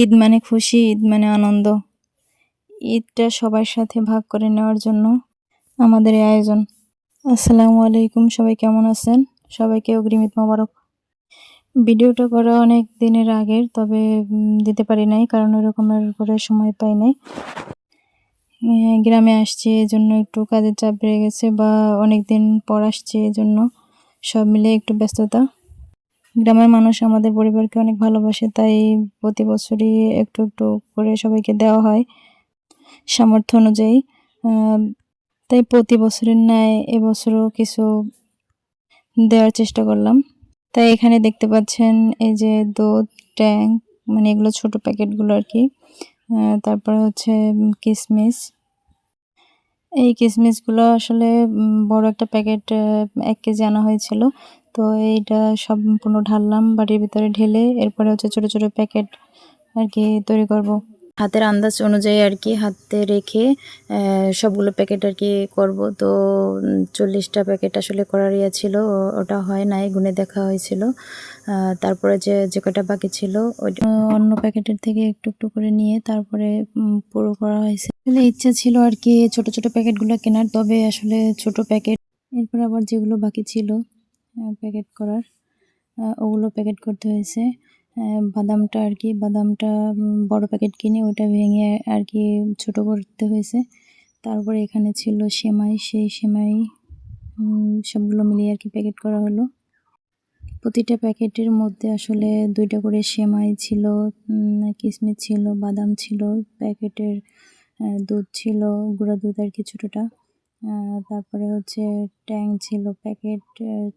ঈদ মানে খুশি, ঈদ মানে আনন্দ। ঈদটা সবার সাথে ভাগ করে নেওয়ার জন্য আমাদের এই আয়োজন। আসসালামু আলাইকুম, সবাই কেমন আছেন? সবাইকে অগ্রিম ঈদ মোবারক। ভিডিওটা করা অনেক দিনের আগের, তবে দিতে পারি নাই কারণ ওরকমের করে সময় পাই নাই। গ্রামে আসছি এজন্য একটু কাজের চাপ বেড়ে গেছে, বা অনেকদিন পর আসছি এজন্য সব মিলে একটু ব্যস্ততা। গ্রামের মানুষ আমাদের পরিবারকে অনেক ভালোবাসে, তাই প্রতি বছরই একটু একটু করে সবাইকে দেওয়া হয় সামর্থ্য অনুযায়ী। তাই প্রতি বছরের ন্যায় এবছরও কিছু দেওয়ার চেষ্টা করলাম। তাই এখানে দেখতে পাচ্ছেন এই যে দুধ, ট্যাং, মানে এগুলো ছোট প্যাকেটগুলো আর কি। তারপরে হচ্ছে কিশমিশ। এই কিশমিশগুলো আসলে বড় একটা প্যাকেট 1 কেজি আনা হয়েছিল। তো এইটা সম্পূর্ণ ঢাললাম বাটির ভিতরে ঢেলে, এরপরে হচ্ছে ছোট ছোট প্যাকেট আর কি তৈরি করব। হাতের আন্দাজ অনুযায়ী আর কি হাতে রেখে সবগুলো প্যাকেট আর কি করব। তো 40টা প্যাকেট আসলে করার ইয়ে ছিল, ওটা হয় নাই, গুনে দেখা হয়েছিল। তারপরে যে কটা বাকি ছিল ওইটা অন্য প্যাকেটের থেকে একটু একটু করে নিয়ে তারপরে পুরো করা হয়েছে। আসলে ইচ্ছা ছিল আর কি ছোট ছোট প্যাকেটগুলো কেনার, তবে আসলে ছোট প্যাকেট, এরপর আবার যেগুলো বাকি ছিল প্যাকেট করার ওগুলো প্যাকেট করতে হয়েছে। বাদামটা আর কি, বাদামটা বড় প্যাকেট কিনে ওটা ভেঙে আর কি ছোট করতে হয়েছে। তারপরে এখানে ছিল সেমাই, সেই সেমাই সবগুলো মিলিয়ে আর কি প্যাকেট করা হলো। প্রতিটা প্যাকেটের মধ্যে আসলে 2টা করে সেমাই ছিল, কিশমিশ ছিল, বাদাম ছিল, প্যাকেটের দুধ ছিল, গুঁড়া দুধ আর কি ছোটোটা। তারপরে হচ্ছে ট্যাং ছিল প্যাকেট,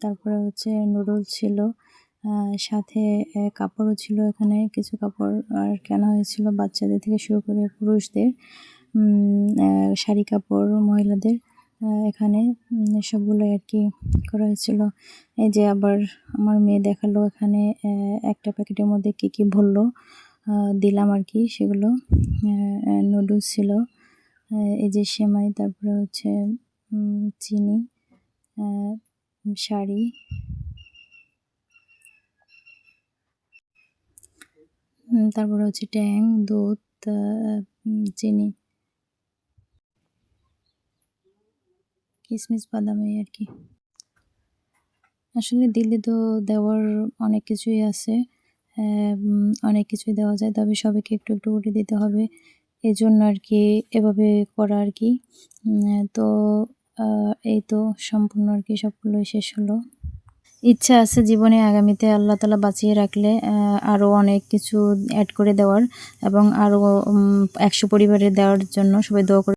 তারপরে হচ্ছে নুডলস ছিল, সাথে কাপড়ও ছিল। এখানে কিছু কাপড় আর কেনা হয়েছিল বাচ্চাদের থেকে শুরু করে পুরুষদের, শাড়ি কাপড় মহিলাদের। এখানে সবগুলো আর কি করা হয়েছিল। এই যে আবার আমার মেয়ে দেখালো এখানে একটা প্যাকেটের মধ্যে কী কী ভরলো, দিলাম আর কি সেগুলো। নুডলস ছিল, এই যে সেমাই, তারপরে হচ্ছে চিনি, শাড়ি, তারপরে হচ্ছে ট্যাং, দুধ, চিনি, কিশমিশ, বাদাম, এই আর কি। আসলে দিলে তো দেওয়ার অনেক কিছুই আছে, অনেক কিছুই দেওয়া যায়, তবে সবাইকে একটু একটু করে দিতে হবে, এজন্য আর কি এভাবে করা আর কি। তো এই তো সম্পূর্ণ আর কি সবগুলোই শেষ হলো। ইচ্ছা আছে জীবনে আগামীতে আল্লাহ তাআলা বাঁচিয়ে রাখলে আরও অনেক কিছু অ্যাড করে দেওয়ার, এবং আরও 100 পরিবারের দেওয়ার জন্য। সবাই দোয়া করে।